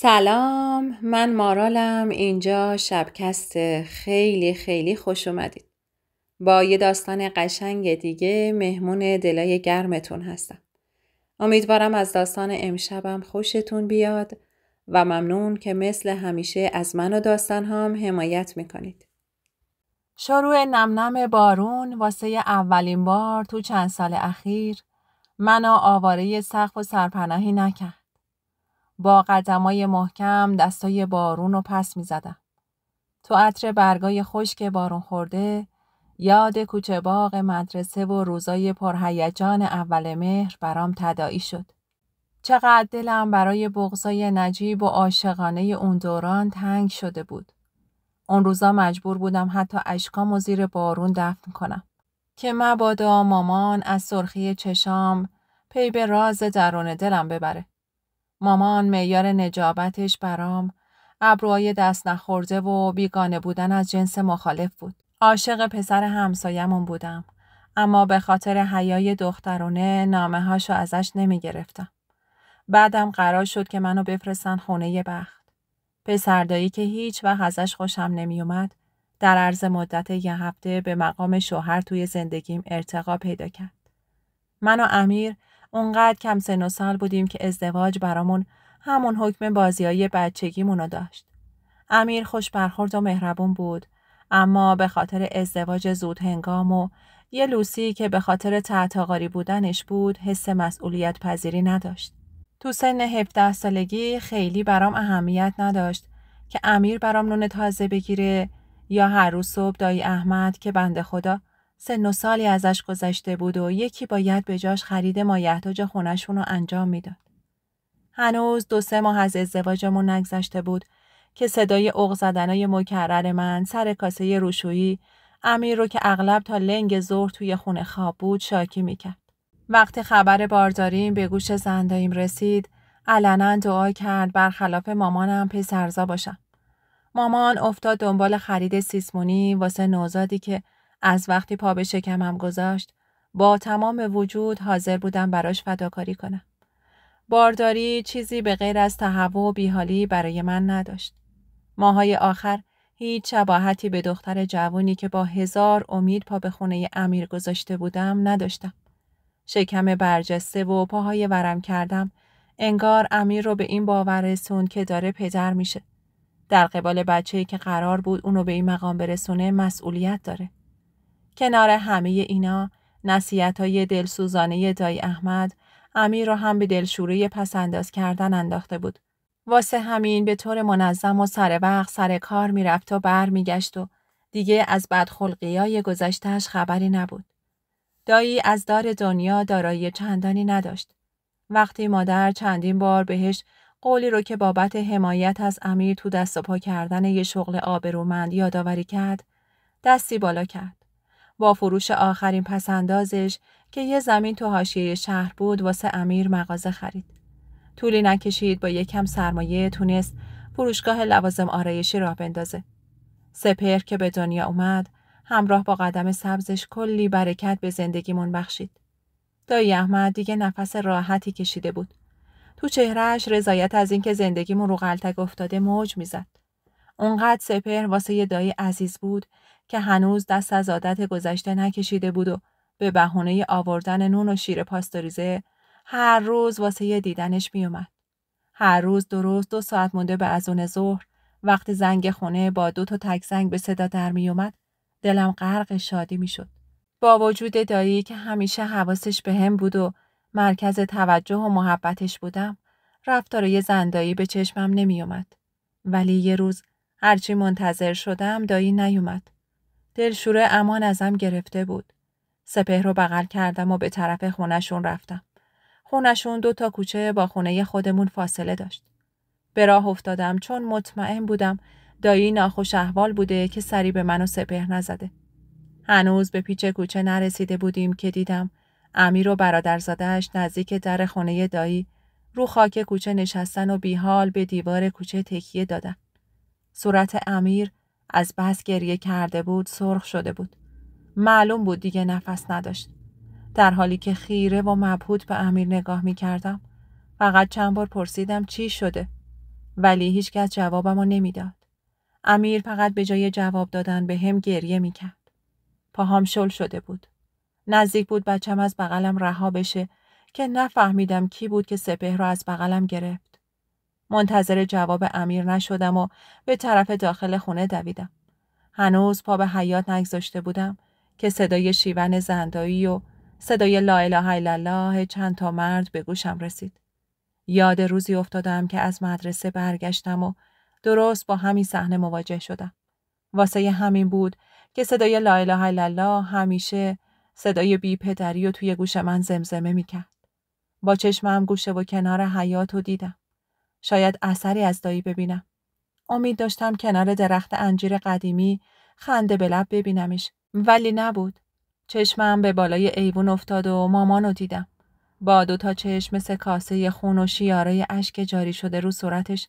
سلام، من مارالم. اینجا شبکست. خیلی خیلی خوش اومدید. با یه داستان قشنگ دیگه مهمون دلای گرمتون هستم. امیدوارم از داستان امشبم خوشتون بیاد و ممنون که مثل همیشه از من و داستانهام حمایت میکنید. شروع نمنم بارون واسه اولین بار تو چند سال اخیر منو آواره سقف و سرپناهی نکرد. با قدمای محکم دستای بارون رو پس می زدم. تو عطر برگای خشک بارون خورده یاد کوچه باغ مدرسه و روزای پرهیجان اول مهر برام تداعی شد. چقدر دلم برای بغضای نجیب و عاشقانه اون دوران تنگ شده بود. اون روزا مجبور بودم حتی اشکامو زیر بارون دفن کنم که مبادا مامان از سرخی چشام پی به راز درون دلم ببره. مامان معیار نجابتش برام ابروهای دست نخورده و بیگانه بودن از جنس مخالف بود. عاشق پسر همسایمون بودم، اما به خاطر حیای دخترونه نامه هاشو ازش نمی گرفتم. بعدم قرار شد که منو بفرستن خونه بخت. پسردایی که هیچ وقت ازش خوشم نمی اومد، در عرض مدت 1 هفته به مقام شوهر توی زندگیم ارتقا پیدا کرد. من و امیر اونقدر کم سن و سال بودیم که ازدواج برامون همون حکم بازیای بچگیمونو داشت. امیر خوش برخورد و مهربون بود، اما به خاطر ازدواج زود هنگام و یه لوسی که به خاطر تعتقاری بودنش بود حس مسئولیت پذیری نداشت. تو سن 17 سالگی خیلی برام اهمیت نداشت که امیر برام نون تازه بگیره یا هر روز صبح دایی احمد که بنده خدا سن و سالی ازش گذشته بود و یکی باید به جاش خرید مایحتاج خونشون رو انجام میداد. هنوز 2-3 ماه از ازدواجمون نگذشته بود که صدای عق زدنای مکرر من سر کاسه روشویی امیر رو که اغلب تا لنگ ظهر توی خونه خواب بود شاکی میکرد. وقتی خبر بارداریم به گوش زنداییم رسید، علنا دعا کرد برخلاف مامانم پسرزا باشم. مامان افتاد دنبال خرید سیسمونی واسه نوزادی که از وقتی پا به شکمم گذاشت با تمام وجود حاضر بودم براش فداکاری کنم. بارداری چیزی به غیر از تهوع و بیحالی برای من نداشت. ماهای آخر هیچ شباهتی به دختر جوانی که با 1000 امید پا به خونه امیر گذاشته بودم نداشتم. شکم برجسته و پاهای ورم کردم، انگار امیر رو به این باور رسوند که داره پدر میشه. در قبال بچه‌ای که قرار بود اونو به این مقام برسونه مسئولیت داره. کنار همه اینا نصیحت‌های دلسوزانه دایی احمد امیر رو هم به دلشوره پسنداز کردن انداخته بود. واسه همین به طور منظم و سر وقت سر کار میرفت و برمیگشت و دیگه از بدخلقیای گذشته‌اش خبری نبود. دایی از دار دنیا دارایی چندانی نداشت. وقتی مادر چندین بار بهش قولی رو که بابت حمایت از امیر تو دست و پا کردن یه شغل آبرومند یادآوری کرد، دستی بالا کرد. با فروش آخرین پسندازش که یه زمین تو حاشیه شهر بود واسه امیر مغازه خرید. طولی نکشید با یکم سرمایه تونست فروشگاه لوازم آرایشی راه بندازه. سپهر که به دنیا اومد همراه با قدم سبزش کلی برکت به زندگیمون بخشید. دایی احمد دیگه نفس راحتی کشیده بود. تو چهرهش رضایت از اینکه زندگیمون رو غلطک افتاده موج میزد. اونقدر سپهر واسه یه دایی عزیز بود که هنوز دست از عادت گذشته نکشیده بود و به بهونه آوردن نون و شیر پاستوریزه هر روز واسه یه دیدنش میومد. هر روز درست 2 ساعت مونده به اذان ظهر وقتی زنگ خونه با 2 تا تک زنگ به صدا در میومد دلم غرق شادی میشد. با وجود دایی که همیشه حواسش بهم بود و مرکز توجه و محبتش بودم، رفتارای زندایی به چشمم نمیومد. ولی یه روز هرچی منتظر شدم دایی نیومد. دلشوره امان ازم گرفته بود. سپهر رو بغل کردم و به طرف خونشون رفتم. خونشون 2 تا کوچه با خونه خودمون فاصله داشت. به راه افتادم چون مطمئن بودم دایی ناخوش احوال بوده که سری به من و سپهر نزده. هنوز به پیچ کوچه نرسیده بودیم که دیدم امیر و برادرزاده‌اش نزدیک در خونه دایی رو خاک کوچه نشستن و بیحال به دیوار کوچه تکیه دادن. صورت امیر از بس گریه کرده بود سرخ شده بود. معلوم بود دیگه نفس نداشت. در حالی که خیره و مبهوت به امیر نگاه می کردم فقط چند بار پرسیدم چی شده؟ ولی هیچکس جوابمو نمیداد. امیر فقط به جای جواب دادن به هم گریه میکرد. پاهام شل شده بود. نزدیک بود بچم از بغلم رها بشه که نفهمیدم کی بود که سپهر رو از بغلم گرفت. منتظر جواب امیر نشدم و به طرف داخل خونه دویدم. هنوز پا به حیاط نگذاشته بودم که صدای شیون زندایی و صدای لا اله الا الله چند تا مرد به گوشم رسید. یاد روزی افتادم که از مدرسه برگشتم و درست با همین صحنه مواجه شدم. واسه همین بود که صدای لا اله الا الله همیشه صدای بی پدری و توی گوش من زمزمه میکرد. با چشمم گوشه و کنار حیاط رو دیدم. شاید اثری از دایی ببینم. امید داشتم کنار درخت انجیر قدیمی خنده به لب ببینمش، ولی نبود. چشمم به بالای ایوون افتاد و مامانو دیدم. با 2 چشم مثل کاسه خون و شیاره اشک جاری شده رو صورتش،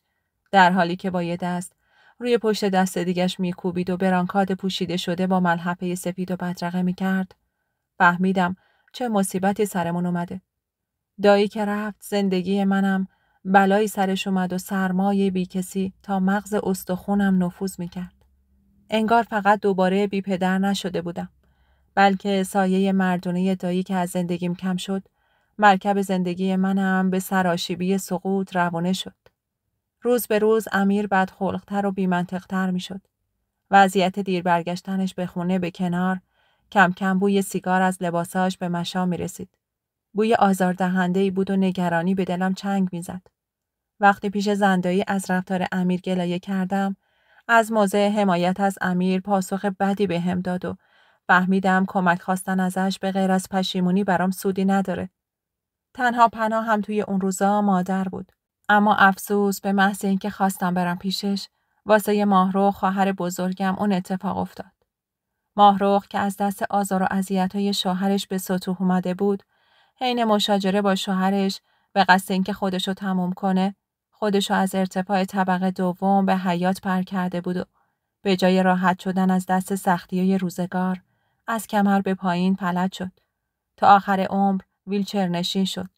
در حالی که با یه دست روی پشت دست دیگش میکوبید و برانکاد پوشیده شده با ملحفه سفید و بدرقه میکرد. فهمیدم چه مصیبتی سرمون اومده. دایی که رفت زندگی منم بلایی سرش اومد و سرمایه بی کسی تا مغز استخونم نفوذ میکرد. انگار فقط دوباره بی پدر نشده بودم، بلکه سایه مردونه دایی که از زندگیم کم شد، مرکب زندگی منم به سراشیبی سقوط روانه شد. روز به روز امیر بدخلق‌تر و بی‌منطق‌تر میشد. وضعیت دیر برگشتنش به خونه به کنار، کم کم بوی سیگار از لباساش به مشام می رسید. بوی آزاردهنده‌ای بود و نگرانی به دلم چنگ می‌زد. وقتی پیش زندایی از رفتار امیر گلایه کردم، از موضع حمایت از امیر پاسخ بدی بهم داد و فهمیدم کمک خواستن ازش به غیر از پشیمونی برام سودی نداره. تنها پناه هم توی اون روزا مادر بود. اما افسوس به محض اینکه خواستم برم پیشش، واسه ماهرخ خواهر بزرگم اون اتفاق افتاد. ماهرخ که از دست آزار و اذیت‌های شوهرش به سطوح اومده بود، حین مشاجره با شوهرش به قصد اینکه خودشو تموم کنه، خودشو از ارتفاع طبقه دوم به حیاط پر کرده بود و به جای راحت شدن از دست سختی‌های روزگار، از کمر به پایین فلج شد. تا آخر عمر ویلچر نشین شد.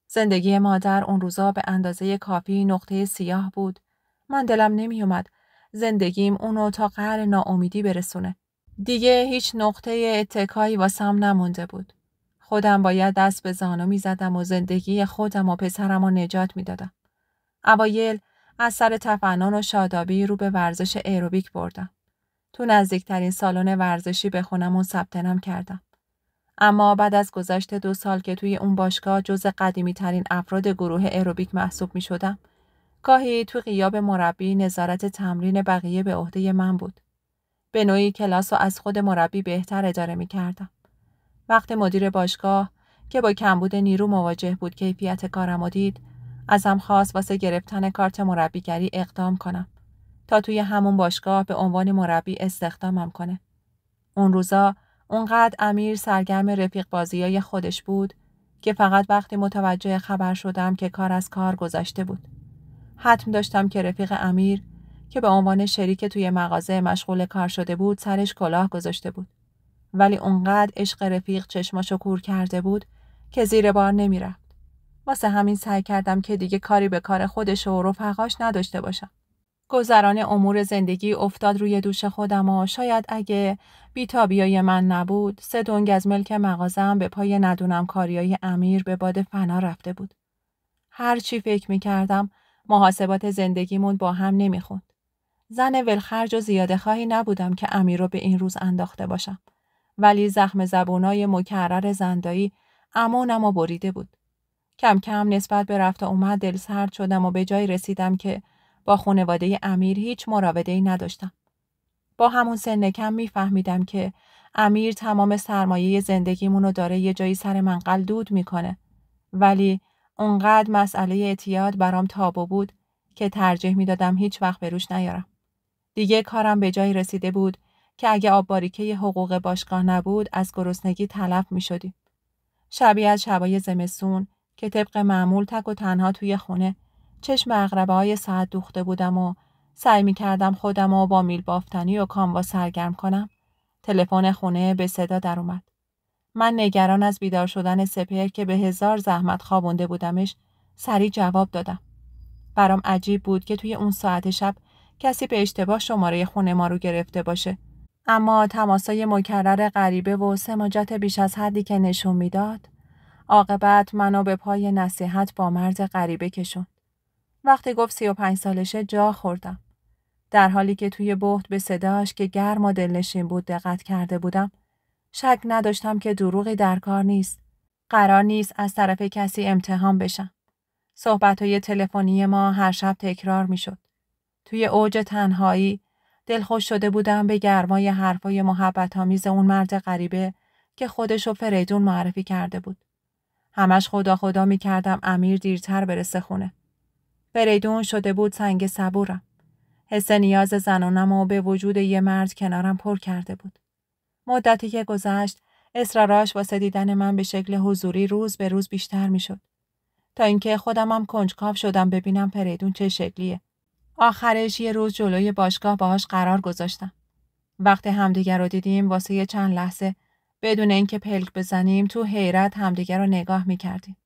زندگی مادر اون روزا به اندازه کافی نقطه سیاه بود. من دلم نمی اومد زندگیم اونو تا قعر ناامیدی برسونه. دیگه هیچ نقطه اتکایی واسم نمونده بود. خودم باید دست به زانو می زدم و زندگی خودم و پسرم رو نجات می دادم. اوایل از سر تفنن و شادابی رو به ورزش ایروبیک بردم. تو نزدیکترین سالن ورزشی به خونمون ثبت نام کردم. اما بعد از گذشت 2 سال که توی اون باشگاه جز قدیمی ترین افراد گروه ایروبیک محسوب می شدم، گاهی تو غیاب مربی نظارت تمرین بقیه به عهده من بود. به نوعی کلاس رو از خود مربی بهتر اداره می کردم. وقت مدیر باشگاه که با کمبود نیرو مواجه بود کیفیت کارم رو دید، ازم خواست واسه گرفتن کارت مربیگری اقدام کنم تا توی همون باشگاه به عنوان مربی استخدامم کنه. اون روزا اونقدر امیر سرگرم رفیق بازیای خودش بود که فقط وقتی متوجه خبر شدم که کار از کار گذشته بود. حتم داشتم که رفیق امیر که به عنوان شریک توی مغازه مشغول کار شده بود سرش کلاه گذاشته بود. ولی اونقدر عشق رفیق چشماشو کور کرده بود که زیر بار نمی رفت. واسه همین سعی کردم که دیگه کاری به کار خودش و رفقاش نداشته باشم. گذران امور زندگی افتاد روی دوش خودم و شاید اگه بی‌تابیای من نبود 3 دنگ از ملک مغازه‌ام به پای ندونم کاریای امیر به باد فنا رفته بود. هر چی فکر می کردم محاسبات زندگیمون با هم نمیخوند. زن ولخرج و زیاده خواهی نبودم که امیر رو به این روز انداخته باشم. ولی زخم زبونای مکرر زندایی امونم و بریده بود. کم کم نسبت به رفت و اومد دل سرد شدم و به جای رسیدم که با خانواده امیر هیچ مراوده‌ای نداشتم. با همون سن کم میفهمیدم که امیر تمام سرمایه زندگیمونو داره یه جایی سر من قلدود میکنه. ولی اونقدر مسئله اعتیاد برام تابو بود که ترجیح میدادم هیچ وقت به روش نیارم. دیگه کارم به جایی رسیده بود که اگه آب باریکه حقوق باشگاه نبود از گرسنگی تلف میشدیم. شبیه از شبای زمستون که طبق معمول تک و تنها توی خونه چشم عقربه‌های ساعت دوخته بودم و سعی می‌کردم خودم رو با میل بافتنی و کاموا سرگرم کنم. تلفن خونه به صدا در اومد. من نگران از بیدار شدن سپهر که به 1000 زحمت خوابونده بودمش سریع جواب دادم. برام عجیب بود که توی اون ساعت شب کسی به اشتباه شماره خونه ما رو گرفته باشه. اما تماسای مکرر غریبه و سماجت بیش از حدی که نشون میداد، عاقبت منو به پای نصیحت با مرد غریبه کشوند. وقتی گفت 35 سالشه جا خوردم. در حالی که توی بهت به صداش که گرم و دلنشین بود دقت کرده بودم، شک نداشتم که دروغی در کار نیست. قرار نیست از طرف کسی امتحان بشم. صحبت‌های تلفنی ما هر شب تکرار می‌شد. توی اوج تنهایی دلخوش شده بودم به گرمای حرفای محبت‌آمیز اون مرد غریبه که خودشو فریدون معرفی کرده بود. همش خدا خدا می‌کردم امیر دیرتر برسه خونه. فریدون شده بود سنگ صبورم. حس نیاز زنانمو به وجود یه مرد کنارم پر کرده بود. مدتی که گذشت، اصراراش واسه دیدن من به شکل حضوری روز به روز بیشتر می‌شد. تا اینکه خودمم کنجکاو شدم ببینم فریدون چه شکلیه. آخرش یه روز جلوی باشگاه باهاش قرار گذاشتم. وقتی همدیگر رو دیدیم واسه یه چند لحظه بدون اینکه پلک بزنیم تو حیرت همدیگر رو نگاه می‌کردیم.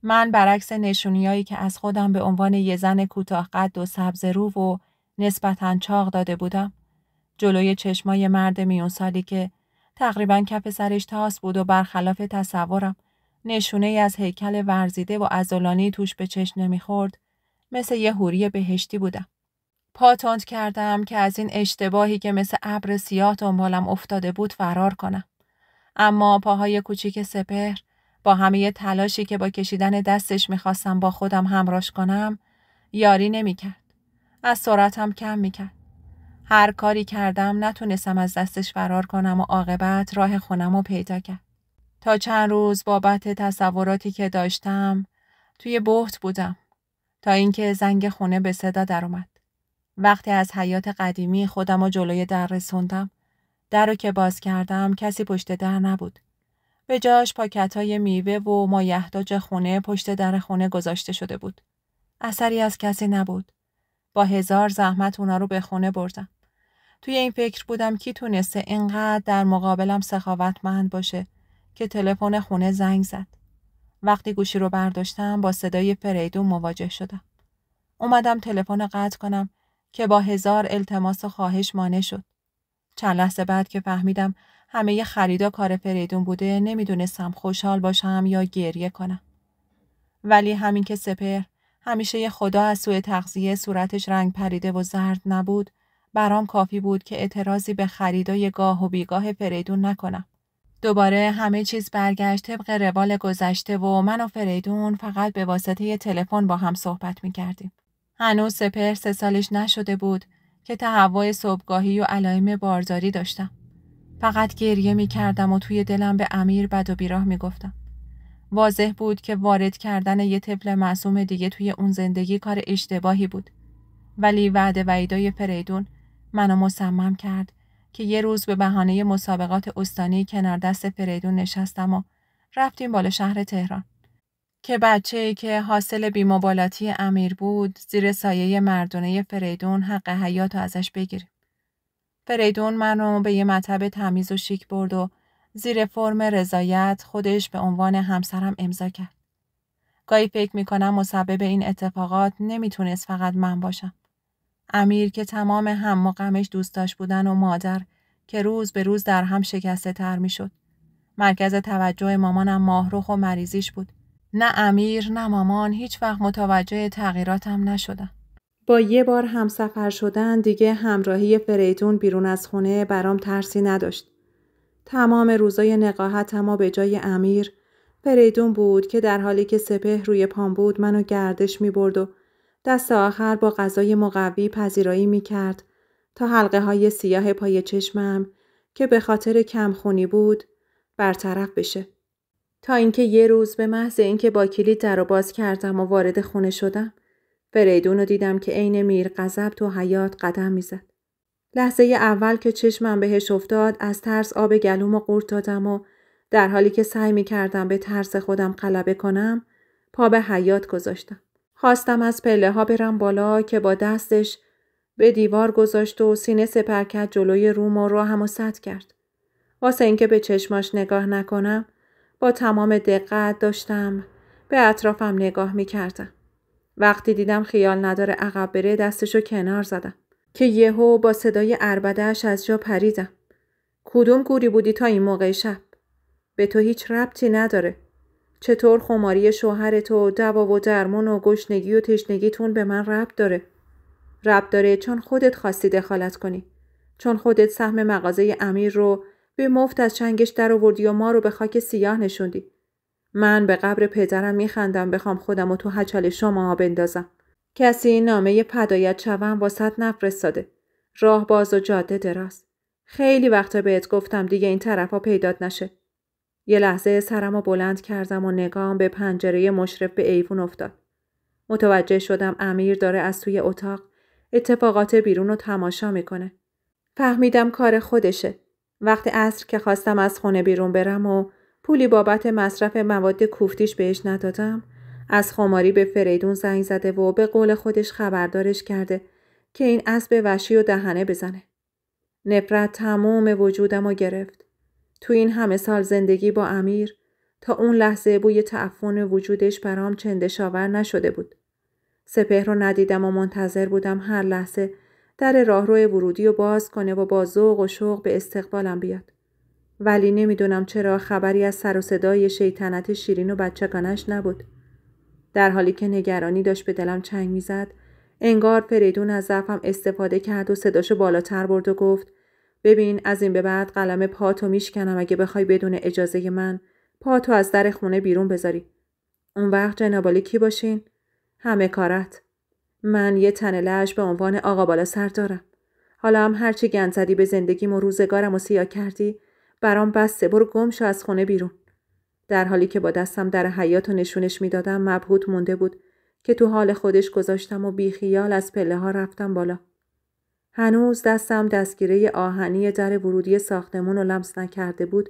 من برعکس نشونیایی که از خودم به عنوان یه زن کوتاه قد و سبز رو و نسبتاً چاق داده بودم، جلوی چشمای مرد میون سالی که تقریباً کف سرش تاس بود و برخلاف تصورم نشونه ای از هیکل ورزیده و عضلانی توش به چشم نمیخورد، مثل یه حوری بهشتی بودم. پا تند کردم که از این اشتباهی که مثل ابر سیاه دنبالم افتاده بود فرار کنم. اما پاهای کوچیک سپهر با همه تلاشی که با کشیدن دستش میخواستم با خودم همراش کنم، یاری نمیکرد. از سرعتم کم میکرد. هر کاری کردم نتونستم از دستش فرار کنم و عاقبت راه خونم رو پیدا کرد. تا چند روز بابت تصوراتی که داشتم توی بهت بودم تا اینکه زنگ خونه به صدا در اومد. وقتی از حیاط قدیمی خودم رو جلوی در رسوندم، در رو که باز کردم کسی پشت در نبود. به جاش پاکت‌های میوه و مایحتاج خونه پشت در خونه گذاشته شده بود. اثری از کسی نبود. با 1000 زحمت اونا رو به خونه بردم. توی این فکر بودم کی تونسته اینقدر در مقابلم سخاوتمند باشه که تلفن خونه زنگ زد. وقتی گوشی رو برداشتم با صدای فریدون مواجه شدم. اومدم تلفن رو قطع کنم که با 1000 التماس و خواهش مانع شد. چند لحظه بعد که فهمیدم همه خریدا کار فریدون بوده نمیدونستم خوشحال باشم یا گریه کنم. ولی همین که سپهر همیشه یه خدا از سوء تغذیه صورتش رنگ پریده و زرد نبود، برام کافی بود که اعتراضی به خریدای گاه و بیگاه فریدون نکنم. دوباره همه چیز برگشت طبق روال گذشته و من و فریدون فقط به واسطه تلفن با هم صحبت می‌کردیم. هنوز سپهر 3 سالش نشده بود که تهوع صبحگاهی و علائم بارداری داشتم. فقط گریه می‌کردم و توی دلم به امیر بد و بیراه می‌گفتم. واضح بود که وارد کردن یه طفل معصوم دیگه توی اون زندگی کار اشتباهی بود. ولی وعده وعیدای فریدون منو مصمم کرد که یه روز به بهانه مسابقات استانی کنار دست فریدون نشستم و رفتیم بالا شهر تهران که بچه‌ای که حاصل بی‌مبالاتی امیر بود زیر سایه مردونه فریدون حق حیاتو ازش بگیریم. فریدون منو به یه مطب تمیز و شیک برد و زیر فرم رضایت خودش به عنوان همسرم امضا کرد. گاهی فکر میکنم مسبب این اتفاقات نمیتونست فقط من باشم. امیر که تمام هم و غمش دوست داشت بودن و مادر که روز به روز در هم شکسته تر میشد. مرکز توجه مامانم ماهرخ و مریضیش بود. نه امیر نه مامان هیچ وقت متوجه تغییراتم نشدن. با یه بار همسفر شدن دیگه همراهی فریدون بیرون از خونه برام ترسی نداشت. تمام روزای نقاهتم و به جای امیر فریدون بود که در حالی که سپهر روی پام بود منو گردش می برد و دست آخر با غذای مقوی پذیرایی می کرد تا حلقه های سیاه پای چشمم که به خاطر کمخونی بود برطرف بشه. تا اینکه یه روز به محض اینکه با کلید در رو باز کردم و وارد خونه شدم فریدون رو دیدم که عین میر غضب تو حیاط قدم می زد. لحظه اول که چشمم بهش افتاد از ترس آب گلومو قورت دادم و در حالی که سعی می کردم به ترس خودم غلبه کنم پا به حیاط گذاشتم. خواستم از پله ها برم بالا که با دستش به دیوار گذاشت و سینه سپر کرد جلوی روم و راهمو سد کرد. واسه اینکه به چشماش نگاه نکنم با تمام دقت داشتم به اطرافم نگاه می کردم. وقتی دیدم خیال نداره عقب بره دستشو کنار زدم که یهو با صدای عربده‌اش از جا پریدم. کدوم گوری بودی تا این موقع شب؟ به تو هیچ ربطی نداره. چطور خماری شوهر تو، دوا و درمون و گشنگی و تشنگیتون به من ربط داره؟ ربط داره چون خودت خواستی دخالت کنی. چون خودت سهم مغازه امیر رو به مفت از چنگش در آوردی و ما رو به خاک سیاه نشوندی. من به قبر پدرم میخندم بخوام خودم رو تو هچل شما بندازم. کسی نامه پدایت شوم واسط نفرستاده. راه باز و جاده دراز. خیلی وقتا بهت گفتم دیگه این طرفا پیدات نشه. یه لحظه سرمو بلند کردم و نگام به پنجره مشرف به ایوون افتاد. متوجه شدم امیر داره از توی اتاق اتفاقات بیرون رو تماشا میکنه. فهمیدم کار خودشه. وقت عصر که خواستم از خونه بیرون برم و پولی بابت مصرف مواد کوفتیش بهش ندادم، از خماری به فریدون زنگ زده و به قول خودش خبردارش کرده که این اسب وحشی و دهنه بزنه. نفرت تمام وجودم رو گرفت. تو این همه سال زندگی با امیر تا اون لحظه بوی تعفن وجودش برام چندشاور نشده بود. سپهر رو ندیدم و منتظر بودم هر لحظه در راهرو ورودی رو باز کنه و با ذوق و شوق به استقبالم بیاد. ولی نمیدونم چرا خبری از سر و صدای شیطنت شیرین و بچگانش نبود. در حالی که نگرانی داشت به دلم چنگ میزد، انگار فریدون از ضعفم استفاده کرد و صداشو بالاتر برد و گفت: ببین از این به بعد قلم پاتو میشکنم اگه بخوای بدون اجازه من پاتو از در خونه بیرون بذاری. اون وقت جنابالی کی باشین؟ همه کارت. من یه تن لش به عنوان آقا بالا سر دارم. حالا هم هرچی گند زدی به زندگیم و روزگارم و سیاه کردی برام بسته، برو گم شو از خونه بیرون. در حالی که با دستم در حیاط و نشونش میدادم مبهوت مونده بود که تو حال خودش گذاشتم و بیخیال از پله ها رفتم بالا. هنوز دستم دستگیره آهنی در ورودی ساختمون رو لمس نکرده بود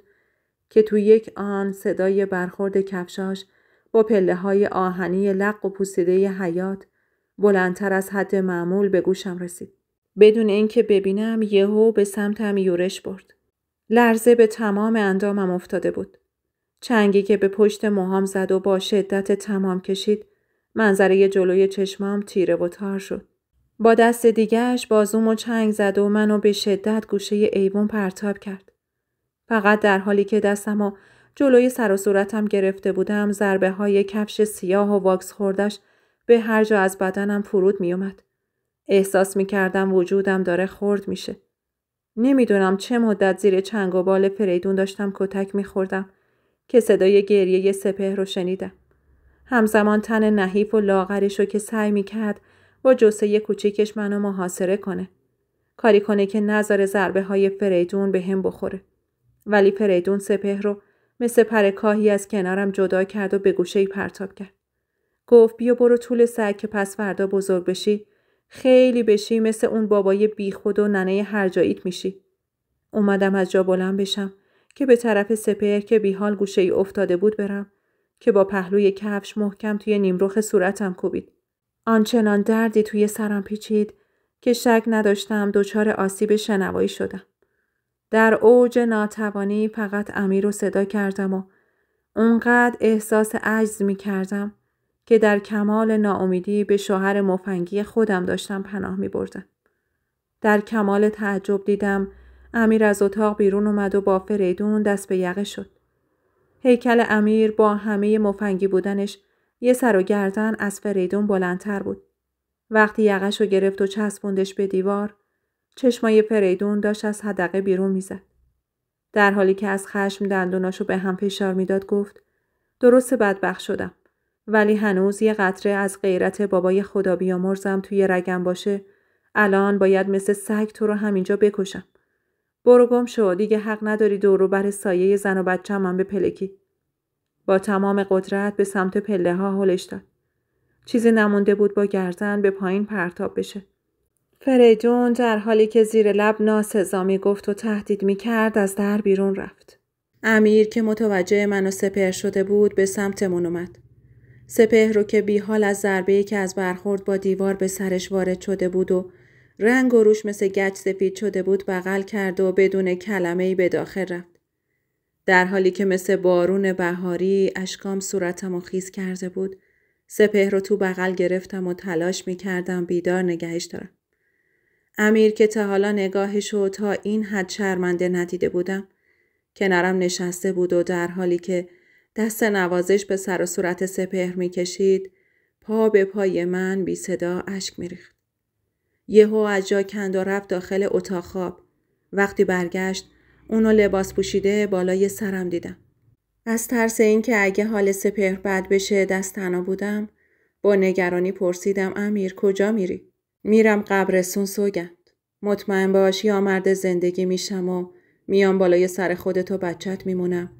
که تو یک آن صدای برخورد کفشاش با پله های آهنی لق و پوسیده حیاط بلندتر از حد معمول به گوشم رسید. بدون اینکه ببینم یهو به سمتم یورش برد. لرزه به تمام اندامم افتاده بود. چنگی که به پشت موهام زد و با شدت تمام کشید، منظره جلوی چشمام تیره و تار شد. با دست دیگه‌اش بازومو چنگ زد و منو به شدت گوشه ایوون پرتاب کرد. فقط در حالی که دستمو جلوی سر و صورتم گرفته بودم، ضربه های کفش سیاه و واکس خوردش به هر جا از بدنم فرود می اومد. احساس می کردم وجودم داره خرد میشه. نمیدونم چه مدت زیر چنگ و بال فریدون داشتم کتک می خوردم که صدای گریه سپهر رو شنیدم. همزمان تن نحیف و لاغرشو که سعی می کرد با جثه کوچیکش منو محاصره کنه. کاری کنه که نذاره ضربه های فریدون به هم بخوره. ولی فریدون سپهر رو مثل پر کاهی از کنارم جدا کرد و به گوشه‌ای پرتاب کرد. گفت بیا برو طول سگ که پس فردا بزرگ بشی، خیلی بشی مثل اون بابای بیخود و ننه هر جاییت میشی. اومدم از جا بلند بشم که به طرف سپهر که بیحال گوشه‌ای افتاده بود برم که با پهلوی کفش محکم توی نیمرخ صورتم کوبید. آنچنان دردی توی سرم پیچید که شک نداشتم دچار آسیب شنوایی شدم. در اوج ناتوانی فقط امیر رو صدا کردم و اونقدر احساس عجز می کردم که در کمال ناامیدی به شوهر مفنگی خودم داشتم پناه می بردم. در کمال تعجب دیدم امیر از اتاق بیرون اومد و با فریدون دست به یقه شد. هیکل امیر با همه مفنگی بودنش یه سر و گردن از فریدون بلندتر بود. وقتی یقه‌شو گرفت و چسبوندش به دیوار، چشمای فریدون داشت از حدقه بیرون میزد. در حالی که از خشم دندوناشو به هم فشار میداد گفت: درست بدبخت شدم، ولی هنوز یه قطره از غیرت بابای خدا بیامرزم توی رگم باشه، الان باید مثل سگ تو رو همینجا بکشم. برو گم شو، دیگه حق نداری دور و بر سایه زن و بچه‌م من بپلکی. با تمام قدرت به سمت پله ها هلش داد. چیزی نمونده بود با گردن به پایین پرتاب بشه. فریدون در حالی که زیر لب ناسزا میگفت و تهدید میکرد از در بیرون رفت. امیر که متوجه من و سپهر شده بود به سمتمون اومد. سپهر رو که بی حال از ضربه‌ای که از برخورد با دیوار به سرش وارد شده بود و رنگ و روش مثل گچ سفید شده بود بغل کرد و بدون کلمه‌ای به داخل رفت. در حالی که مثل بارون بهاری اشکام صورتمو خیس کرده بود، سپهر رو تو بغل گرفتم و تلاش میکردم بیدار نگهش دارم. امیر که تا حالا نگاهش رو تا این حد شرمنده ندیده بودم، کنارم نشسته بود و در حالی که دست نوازش به سر و صورت سپهر میکشید، پا به پای من بی صدا اشک میریخت. یهو از جا کند و رفت داخل اتاق خواب. وقتی برگشت، اونو لباس پوشیده بالای سرم دیدم. از ترس اینکه اگه حال سپهر بد بشه دست تنها بودم، با نگرانی پرسیدم امیر کجا میری؟ میرم قبرستون سوگند. مطمئن باش یا مرد زندگی میشم و میام بالای سر خودت و بچت میمونم،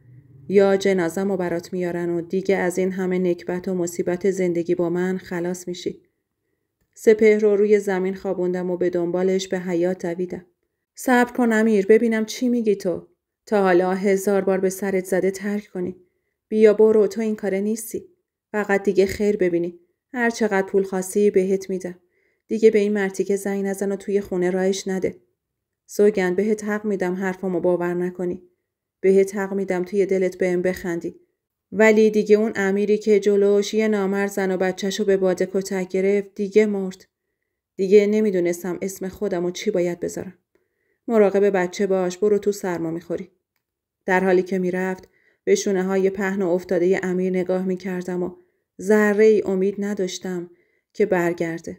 یا جنازم و برات میارن و دیگه از این همه نکبت و مصیبت زندگی با من خلاص میشی. سپهر رو روی زمین خوابوندم و به دنبالش به حیاط دویدم. صبر کن امیر، ببینم چی میگی تو. تا حالا 1000 بار به سرت زده ترک کنی. بیا برو، تو این کاره نیستی. فقط دیگه خیر ببینی. هر چقدر پول خواستی بهت میدم. دیگه به این مرتیکه زنگ نزن و توی خونه راهش نده. سوگند بهت حق میدم حرفمو باور نکنی. بهت حق میدم توی دلت بهم بخندی. ولی دیگه اون امیری که جلوش یه نامرد زن و بچه‌شو به باد کتک گرفت دیگه مرد. دیگه نمیدونستم اسم خودمو چی باید بذارم. مراقب بچه باش، برو تو سرما میخوری. در حالی که میرفت به شونه های پهن و افتاده امیر نگاه میکردم و ذره ای امید نداشتم که برگرده.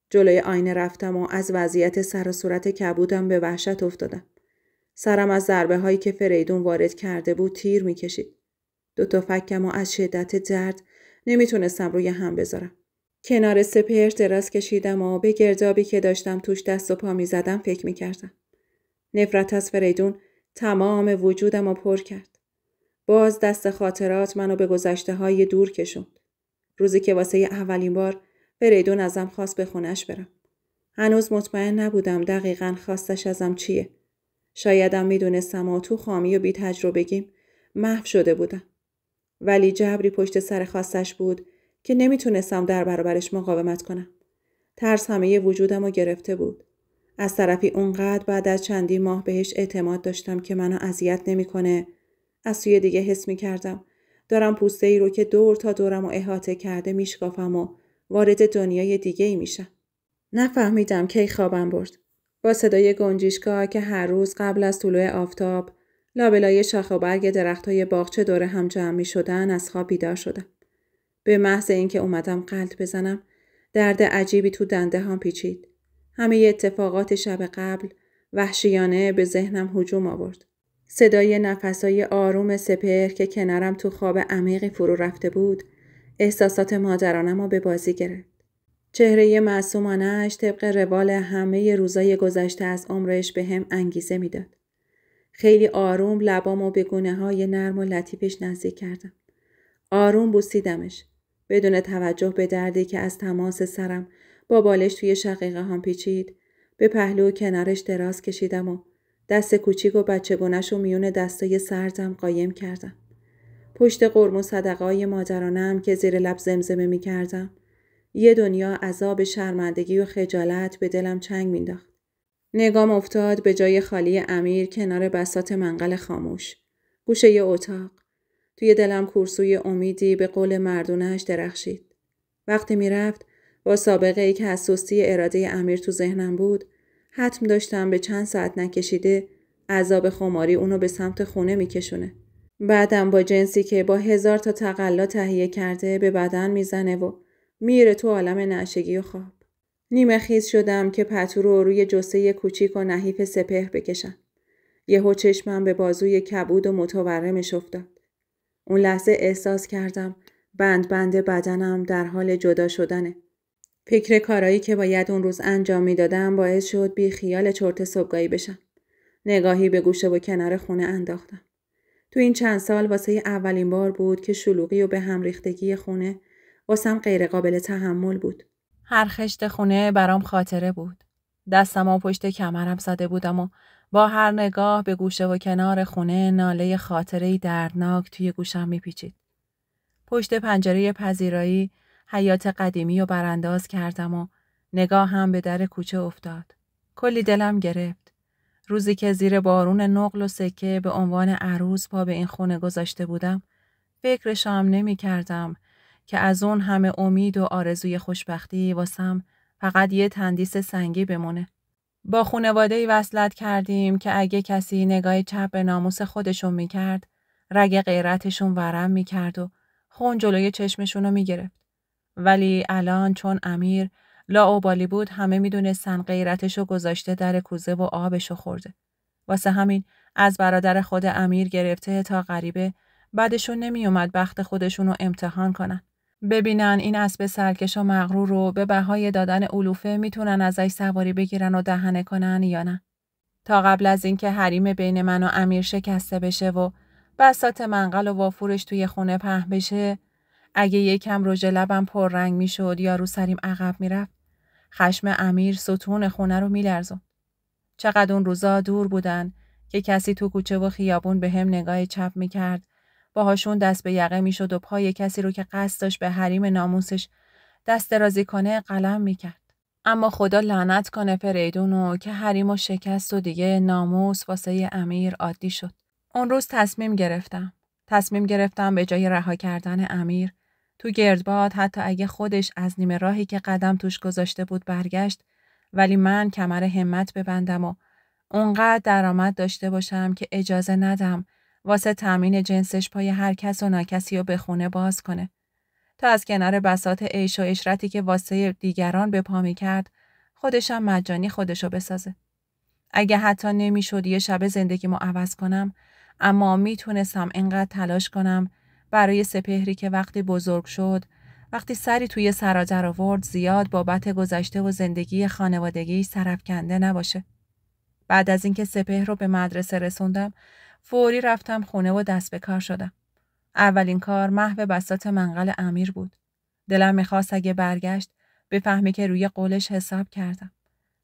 جلوی آینه رفتم و از وضعیت سر و صورت کبودم به وحشت افتادم. سرم از ضربه هایی که فریدون وارد کرده بود تیر میکشید. 2 تا فکم و از شدت درد نمیتونستم روی هم بذارم. کنار سپهر دراز کشیدم و به گردابی که داشتم توش دست و پا میزدم فکر میکردم. نفرت از فریدون تمام وجودم رو پر کرد. باز دست خاطرات منو به گذشته های دور کشوند. روزی که واسه اولین بار فریدون ازم خواست به خونش برم. هنوز مطمئن نبودم دقیقاً خواستش ازم چیه. شایدم میدونستم و تو خامی و بی تجربگیم محو شده بودم. ولی جبری پشت سر خواستش بود که نمیتونستم در برابرش مقاومت کنم. ترس همه وجودم رو گرفته بود. از طرفی اونقدر بعد از چندین ماه بهش اعتماد داشتم که منو اذیت نمیکنه. از سوی دیگه حس میکردم دارم پوسته ای رو که دور تا دورم رو احاطه کرده میشکافم و وارد دنیای دیگه ای میشم. نفهمیدم کی خوابم برد. با صدای گنجیشکا که هر روز قبل از طلوع آفتاب لابلای شاخ و برگ درختای باغچه دور هم جمع میشدن از خواب بیدار شدم. به محض اینکه اومدم قلط بزنم درد عجیبی تو دنده هم پیچید. همه اتفاقات شب قبل وحشیانه به ذهنم هجوم آورد. صدای نفسای آروم سپهر که کنارم تو خواب عمیقی فرو رفته بود، احساسات مادرانم رو به بازی گرفت. چهره معصومانه‌اش طبق روال همه روزای گذشته از عمرش به هم انگیزه میداد. خیلی آروم لبامو به گونه‌های نرم و لطیفش نزدیک کردم. آروم بوسیدمش، بدون توجه به دردی که از تماس سرم با بالش توی شقیقه هم پیچید. به پهلو کنارش دراز کشیدم و دست کوچیک و بچگونه‌شو میون دستای سردم قایم کردم. پشت قرم و صدقه‌های مادرانم که زیر لب زمزمه می‌کردم، یه دنیا عذاب شرمندگی و خجالت به دلم چنگ مینداخت. نگام افتاد به جای خالی امیر کنار بساط منقل خاموش. گوشه ی اتاق. توی دلم کورسوی امیدی به قول مردونه‌اش درخشید. وقتی میرفت با سابقه ای که از سستی اراده امیر تو ذهنم بود، حتم داشتم به چند ساعت نکشیده عذاب خماری اونو به سمت خونه میکشونه. بعدم با جنسی که با 1000 تا تقلا تهیه کرده به بدن میزنه و میره تو عالم نعشگی و خواب. نیمه خیز شدم که پتو رو روی جثه کوچیک و نحیف سپهر بکشم. یهو چشمم به بازوی کبود و متورمش افتاد. اون لحظه احساس کردم بند بدنم در حال جدا شدنه. فکر کارایی که باید اون روز انجام میدادم باعث شد بی خیال چرت صبحگاهی بشم. نگاهی به گوشه و کنار خونه انداختم. تو این چند سال واسه اولین بار بود که شلوغی و به هم ریختگی خونه واسم غیر قابل تحمل بود. هر خشت خونه برام خاطره بود. دستمو پشت کمرم زده بودم و با هر نگاه به گوشه و کنار خونه ناله خاطره‌ای دردناک توی گوشم میپیچید. پشت پنجره پذیرایی حیاط قدیمی رو برانداز کردم و نگاهم به در کوچه افتاد. کلی دلم گرفت. روزی که زیر بارون نقل و سکه به عنوان عروس پا به این خونه گذاشته بودم، فکرشم نمی کردم که از اون همه امید و آرزوی خوشبختی واسم فقط یه تندیس سنگی بمونه. با خانواده‌ای وصلت کردیم که اگه کسی نگاه چپ به ناموس خودشون میکرد، رگ غیرتشون ورم میکرد و خون جلوی چشمشون رو میگرفت. ولی الان چون امیر لاابالی بود همه میدونستن غیرتشو گذاشته در کوزه و آبشو خورده. واسه همین از برادر خود امیر گرفته تا غریبه بعدشون نمیومد بخت خودشونو امتحان کنن. ببینن این اسب سرکش و مغرور رو به بهای دادن علوفه میتونن ازش سواری بگیرن و دهنه کنن یا نه. تا قبل از اینکه حریم بین من و امیر شکسته بشه و بساط منقل و وافورش توی خونه پهن بشه، اگه یکم رژ لبم پررنگ میشد یا رو سریم عقب میرفت، خشم امیر ستون خونه رو میلرزون. چقدر اون روزا دور بودن که کسی تو کوچه و خیابون به هم نگاه چپ میکرد، باهاشون دست به یقه میشد و پای کسی رو که قصد داشت به حریم ناموسش دست درازی کنه قلم میکرد. اما خدا لعنت کنه فریدونو که حریمو شکست و دیگه ناموس واسه امیر عادی شد. اون روز تصمیم گرفتم به جای رها کردن امیر تو گردباد، حتی اگه خودش از نیمه راهی که قدم توش گذاشته بود برگشت، ولی من کمر همت ببندم و اونقدر درآمد داشته باشم که اجازه ندم واسه تامین جنسش پای هر کس و ناکسی رو به خونه باز کنه. تا از کنار بساط عیش و عشرتی که واسه دیگران به پا می‌کرد، خودشم مجانی خودشو بسازه. اگه حتی نمی‌شد یه شب زندگیمو عوض کنم، اما میتونستم اینقدر تلاش کنم برای سپهری که وقتی بزرگ شد، وقتی سری توی سرا در آورد، زیاد بابت گذشته و زندگی خانوادگی سرافکنده نباشه. بعد از اینکه سپهر رو به مدرسه رسوندم، فوری رفتم خونه و دست به کار شدم. اولین کار محو بساط منقل امیر بود. دلم میخواست اگه برگشت بفهمی که روی قولش حساب کردم.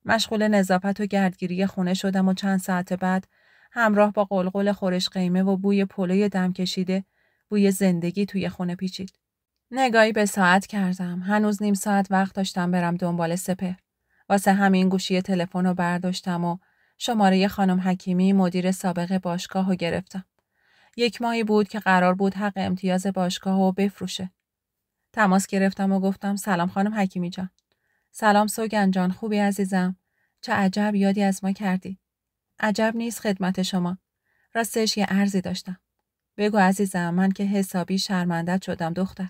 مشغول نظافت و گردگیری خونه شدم و چند ساعت بعد همراه با قلقل خورش قیمه و بوی پلوی دم کشیده بوی زندگی توی خونه پیچید. نگاهی به ساعت کردم. هنوز نیم ساعت وقت داشتم برم دنبال سپهر. واسه همین گوشی تلفن رو برداشتم و شماره خانم حکیمی مدیر سابق باشگاه رو گرفتم. 1 ماهی بود که قرار بود حق امتیاز باشگاه رو بفروشه. تماس گرفتم و گفتم سلام خانم حکیمی جان. سلام سوگن جان، خوبی عزیزم؟ چه عجب یادی از ما کردی. عجب نیست خدمت شما. راستش یه عرضی داشتم. بگو عزیزم، من که حسابی شرمنده‌ت شدم دختر.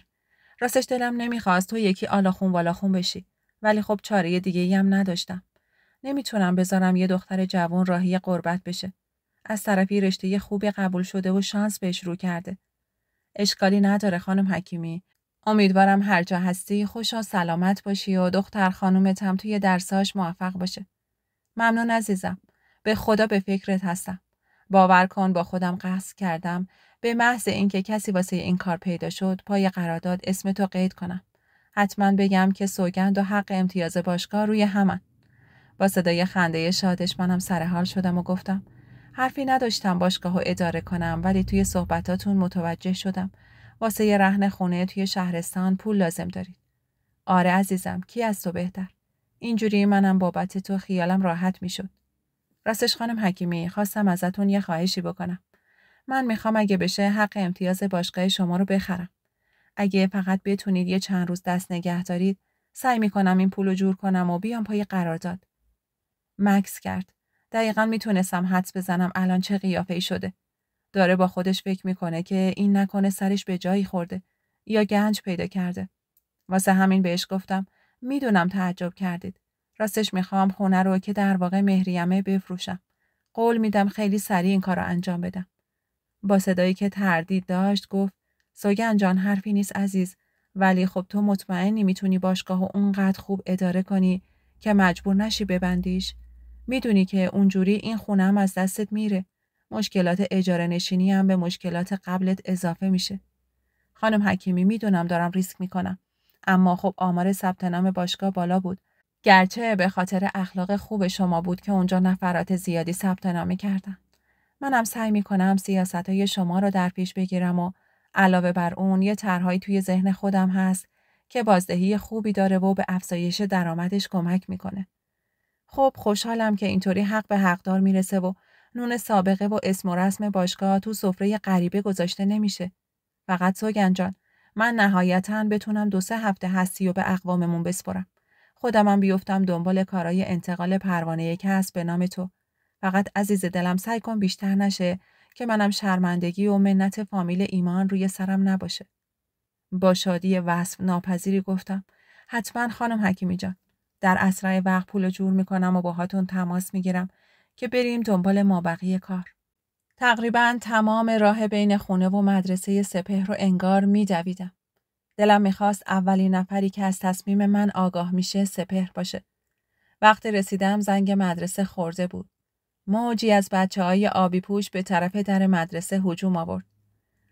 راستش دلم نمیخواست تو یکی آلاخون والاخون بشی. ولی خب چاره دیگه‌ای هم نداشتم. نمیتونم بذارم یه دختر جوان راهی غربت بشه. از طرفی رشته خوبی قبول شده و شانس بهش رو کرده. اشکالی نداره خانم حکیمی. امیدوارم هر جا هستی خوش و سلامت باشی و دختر خانومت هم توی درساش موفق باشه. ممنون عزیزم. به خدا به فکرت هستم. باور کن با خودم قصد کردم به محض اینکه کسی واسه این کار پیدا شد پای قرارداد اسمتو قید کنم. حتما بگم که سوگند و حق امتیاز باشگاه روی همن. با صدای خنده شادش منم سر حال شدم و گفتم حرفی نداشتم باشگاهو اداره کنم، ولی توی صحبتاتون متوجه شدم واسه یه رهن خونه توی شهرستان پول لازم دارید. آره عزیزم، کی از تو بهتر. اینجوری منم بابت تو خیالم راحت میشد. راستش خانم حکیمی، خواستم ازتون یه خواهشی بکنم. من میخوام اگه بشه حق امتیاز باشگاه شما رو بخرم. اگه فقط بتونید یه چند روز دست نگه دارید، سعی میکنم این پولو جور کنم و بیام پای قرارداد. مکس کرد. دقیقاً میتونستم حدس بزنم الان چه قیافه‌ای شده. داره با خودش فکر میکنه که این نکنه سرش به جایی خورده یا گنج پیدا کرده. واسه همین بهش گفتم میدونم تعجب کردید. راستش میخوام خونه رو که در واقع مهریمه بفروشم. قول میدم خیلی سریع این کار رو انجام بدم. با صدایی که تردید داشت گفت سوگن جان حرفی نیست عزیز، ولی خب تو مطمئنی میتونی باشگاهو اونقدر خوب اداره کنی که مجبور نشی ببندیش؟ میدونی که اونجوری این خونه هم از دستت میره. مشکلات اجاره نشینی هم به مشکلات قبلت اضافه میشه. خانم حکیمی میدونم دارم ریسک میکنم، اما خب آمار ثبت نام باشگاه بالا بود. گرچه به خاطر اخلاق خوب شما بود که اونجا نفرات زیادی ثبت نام کردن. منم سعی میکنم سیاستهای شما رو در پیش بگیرم و علاوه بر اون یه طرحی توی ذهن خودم هست که بازدهی خوبی داره و به افزایش درآمدش کمک میکنه. خب خوشحالم که اینطوری حق به حقدار میرسه و نون سابقه و اسم و رسم باشگاه تو سفره غریبه گذاشته نمیشه. فقط سوگن جان، من نهایتاً بتونم 2-3 هفته هستی و به اقواممون بسپرم. خودمم بیفتم دنبال کارای انتقال پروانه کسب به نام تو. فقط عزیز دلم سعی کن بیشتر نشه که منم شرمندگی و منت فامیل ایمان روی سرم نباشه. با شادی وصف ناپذیری گفتم حتما خانم حکیمی جان. در اسرع وقت پول جور میکنم و باهاتون تماس میگیرم که بریم دنبال مابقی کار. تقریباً تمام راه بین خونه و مدرسه سپهر رو انگار میدویدم. دلم میخواست اولین نفری که از تصمیم من آگاه میشه سپهر باشه. وقتی رسیدم زنگ مدرسه خورده بود. موجی از بچه‌های آبی پوش به طرف در مدرسه هجوم آورد.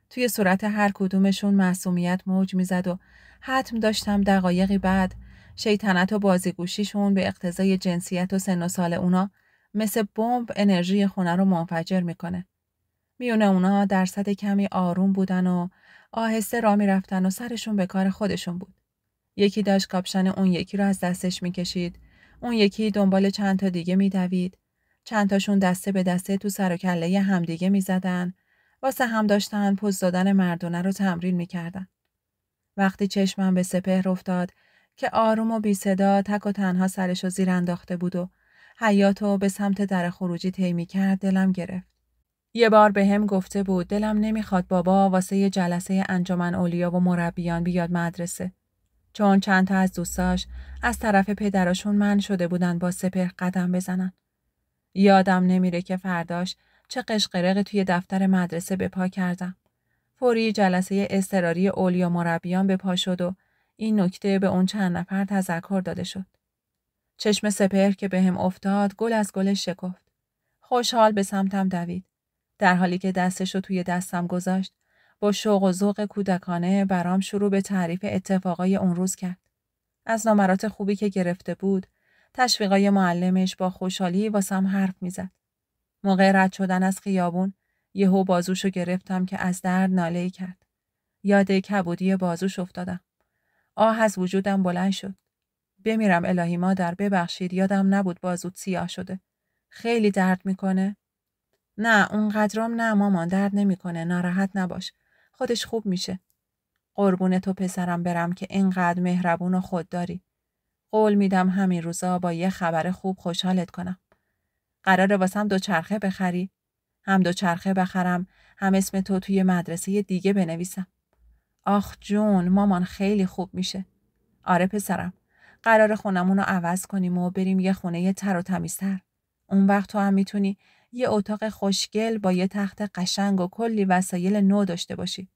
توی صورت هر کدومشون معصومیت موج میزد و حتم داشتم دقایقی بعد شیطنت و بازیگوشیشون به اقتضای جنسیت و سن و سال اونا مثل بمب انرژی خونه رو منفجر میکنه. میونه اونا درصد کمی آروم بودن و آهسته راه میرفتن و سرشون به کار خودشون بود. یکی داشت کاپشن اون یکی رو از دستش میکشید، اون یکی دنبال چند تا دیگه میدوید، چند تاشون دسته به دسته تو سر و کله همدیگه میزدن، واسه هم داشتن پوز دادن مردونه رو تمرین میکردن. وقتی چشمم به سپهر افتاد که آروم و بی صدا تک و تنها سرشو زیر انداخته بود و حیاطو به سمت در خروجی طی می‌کرد دلم گرفت. یه بار به هم گفته بود دلم نمیخواد بابا واسه یه جلسه انجمن اولیا و مربیان بیاد مدرسه. چون چند تا از دوستاش از طرف پدراشون منع شده بودن با سپهر قدم بزنن. یادم نمیره که فرداش چه قشقرق توی دفتر مدرسه به پا کردم. فوری جلسه اضطراری اولیا مربیان به پا شد و این نکته به اون چند نفر تذکر داده شد. چشم سپهر که به هم افتاد گل از گلش شکفت. خوشحال به سمتم دوید. در حالی که دستشو توی دستم گذاشت با شوق و ذوق کودکانه برام شروع به تعریف اتفاقای اون روز کرد. از نمرات خوبی که گرفته بود، تشویقای معلمش با خوشحالی واسم حرف میزد. موقع رد شدن از خیابون یهو بازوشو گرفتم که از درد ناله‌ای کرد. یاد کبودی بازوش افتادم. آه از وجودم بلند شد. بمیرم الهی مادر ببخشید یادم نبود بازوت سیاه شده. خیلی درد میکنه؟ نه اونقدرام نه مامان درد نمیکنه ناراحت نباش. خودش خوب میشه. قربون تو پسرم برم که اینقدر مهربون و خودداری. قول میدم همین روزا با یه خبر خوب خوشحالت کنم. قراره واسم دوچرخه بخری؟ هم دوچرخه بخرم هم اسم تو توی مدرسه دیگه بنویسم. آخ جون مامان خیلی خوب میشه. آره پسرم. قراره خونمون رو عوض کنیم و بریم یه خونه تر و تمیزتر. اون وقت تو هم میتونی یه اتاق خوشگل با یه تخت قشنگ و کلی وسایل نو داشته باشی.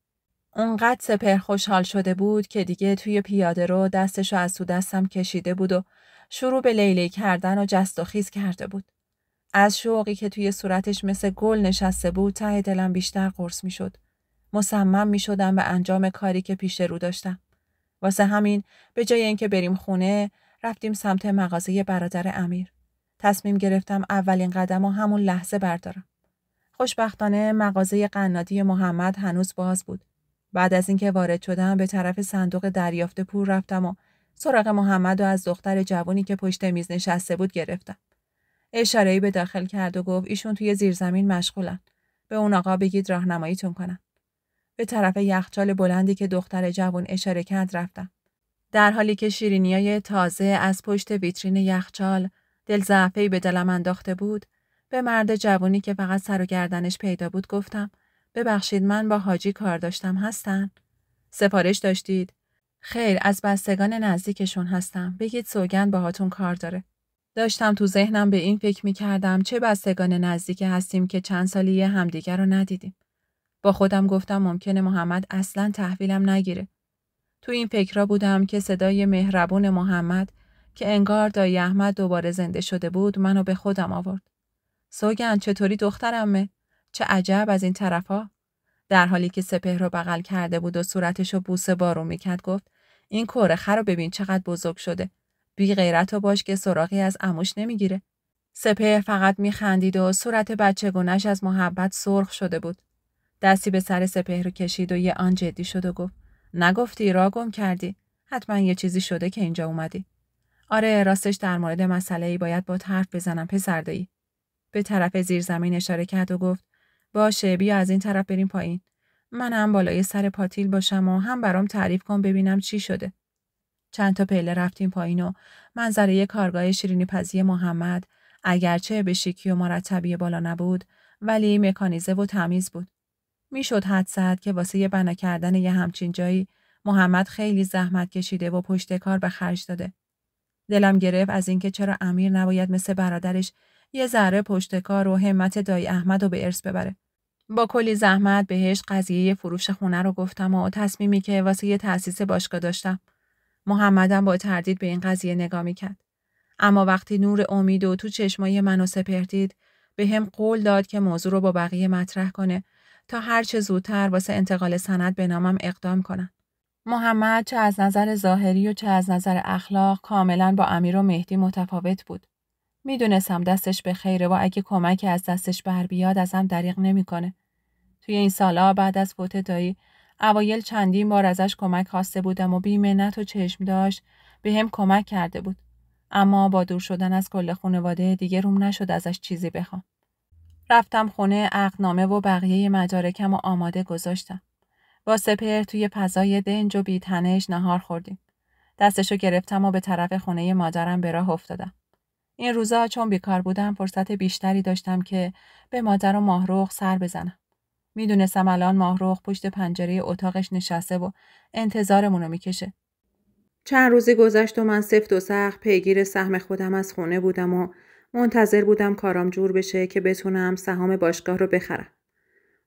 اونقدر سپهر خوشحال شده بود که دیگه توی پیاده رو دستشو از تو دستم کشیده بود و شروع به لیلی کردن و جست و خیز کرده بود. از شوقی که توی صورتش مثل گل نشسته بود ته دلم بیشتر قرص می شد. مصمم می شدم به انجام کاری که پیش رو داشتم. واسه همین به جای اینکه بریم خونه رفتیم سمت مغازه برادر امیر. تصمیم گرفتم اولین قدم و همون لحظه بردارم. خوشبختانه مغازه قنادی محمد هنوز باز بود. بعد از اینکه وارد شدم به طرف صندوق دریافت پول رفتم و سراغ محمد و از دختر جوانی که پشت میز نشسته بود گرفتم. اشاره‌ای به داخل کرد و گفت ایشون توی زیرزمین مشغولن. به اون آقا بگید راهنماییتون کنن. به طرف یخچال بلندی که دختر جوان اشاره کرد رفتم. در حالی که شیرینیای تازه از پشت ویترین یخچال دلزعفه‌ای به دلم انداخته بود، به مرد جوانی که فقط سر و گردنش پیدا بود گفتم ببخشید من با حاجی کار داشتم هستن؟ سفارش داشتید؟ خیر از بستگان نزدیکشون هستم. بگید سوگند باهاتون کار داره. داشتم تو ذهنم به این فکر می‌کردم چه بستگان نزدیک هستیم که چند سالی همدیگر رو ندیدیم. با خودم گفتم ممکنه محمد اصلاً تحویلم نگیره. تو این فکرها بودم که صدای مهربون محمد که انگار دایی احمد دوباره زنده شده بود منو به خودم آورد. سوگند چطوری دخترمه؟ چه عجب از این طرفا؟ در حالی که سپهر رو بغل کرده بود و صورتشو بوسه بارون میکرد گفت این کره رو ببین چقدر بزرگ شده. بی غیرت و باش که سراغی از عموش نمیگیره. سپهر فقط میخندید و صورت بچگونش از محبت سرخ شده بود. دستی به سر سپهر رو کشید و یه آن جدی شد و گفت نگفتی راه گم کردی؟ حتما یه چیزی شده که اینجا اومدی. آره راستش در مورد مسئله‌ای باید با حرف بزنم پسردایی. به طرف زیرزمین اشاره کرد و گفت باشه بیا از این طرف بریم پایین. من هم بالای سر پاتیل باشم و هم برام تعریف کن ببینم چی شده. چند تا پله رفتیم پایین و منظره کارگاه شیرینی پزی محمد اگرچه به شیکی و مرتبی بالا نبود ولی مکانیزه و تمیز بود. میشد حدس زد که واسه یه بنا کردن یه همچین جایی محمد خیلی زحمت کشیده و پشت کار به خرج داده. دلم گرفت از اینکه چرا امیر نباید مثل برادرش یه ذره پشت کار و همت دایی احمد رو به ارث ببره. با کلی زحمت بهش قضیه فروش خونه رو گفتم و تصمیمی که واسه یه تأسیس باشگاه داشتم. محمدم با تردید به این قضیه نگاه میکرد. اما وقتی نور امید و تو چشمای منو سپردید به هم قول داد که موضوع رو با بقیه مطرح کنه تا هر چه زودتر واسه انتقال سند به نامم اقدام کنن. محمد چه از نظر ظاهری و چه از نظر اخلاق کاملا با امیر و مهدی متفاوت بود. میدونستم دستش به خیره و اگه کمکی از دستش بر بیاد ازم دریغ نمیکنه. توی این سالا بعد از فوت دایی اوایل چندین بار ازش کمک خواسته بودم و بی‌منت و چشم داشت به هم کمک کرده بود. اما با دور شدن از کل خانواده دیگه روم نشد ازش چیزی بخوام. رفتم خونه عقدنامه و بقیه مدارکم و آماده گذاشتم. با سپهر توی پزای دنج و بی‌تنش نهار خوردیم. دستشو گرفتم و به طرف خونه مادرم به راه افتادم. این روزا چون بیکار بودم فرصت بیشتری داشتم که به مادر و ماهرخ سر بزنم. میدونستم الان ماهرخ پشت پنجره اتاقش نشسته و انتظارمونو میکشه. چند روزی گذشت و من سفت و سخت پیگیر سهم خودم از خونه بودم و منتظر بودم کارام جور بشه که بتونم سهام باشگاه رو بخرم.